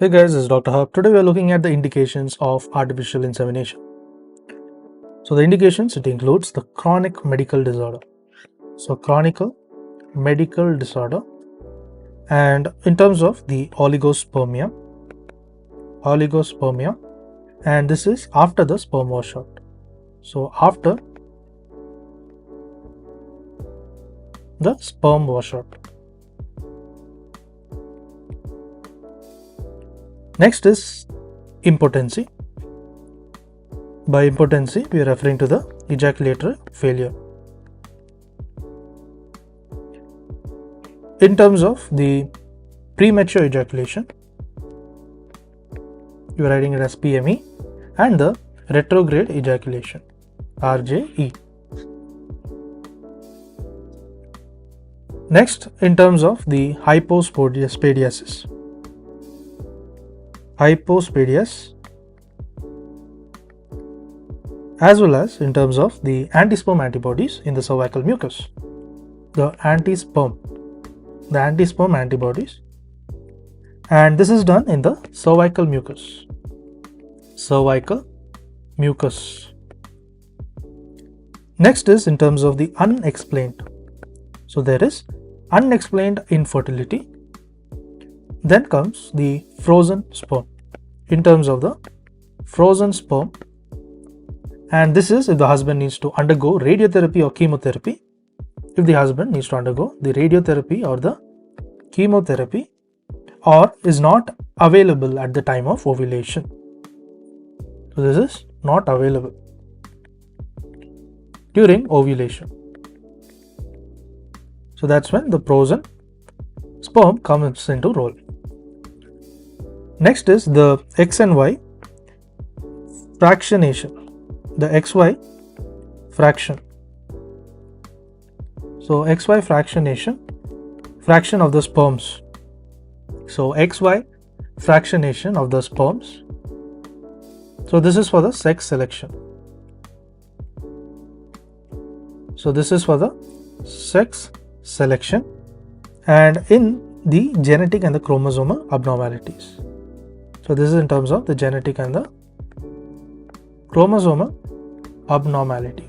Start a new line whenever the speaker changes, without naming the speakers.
Hey guys, this is Dr. Hub. Today we are looking at the indications of artificial insemination. So the indications, it includes the chronic medical disorder. So chronic medical disorder, and in terms of the oligospermia, and this is after the sperm washout. So after the sperm washout. Next is impotency. By impotency, we are referring to the ejaculatory failure. In terms of the premature ejaculation, you are writing it as PME, and the retrograde ejaculation, RJE. Next, in terms of the hypospadias, as well as in terms of the anti-sperm antibodies in the cervical mucus, the anti-sperm antibodies, and this is done in the cervical mucus. Next is in terms of the unexplained. So there is unexplained infertility. Then comes the frozen sperm. In terms of the frozen sperm, and this is if the husband needs to undergo radiotherapy or chemotherapy. If the husband needs to undergo the radiotherapy or the chemotherapy, or is not available at the time of ovulation. So this is not available during ovulation. So that's when the frozen sperm comes into role. Next is the X and Y fractionation. The XY fraction. So XY fractionation, fraction of the sperms. So XY fractionation of the sperms. So this is for the sex selection. And in the genetic and the chromosomal abnormalities. So this is in terms of the genetic and the chromosomal abnormality.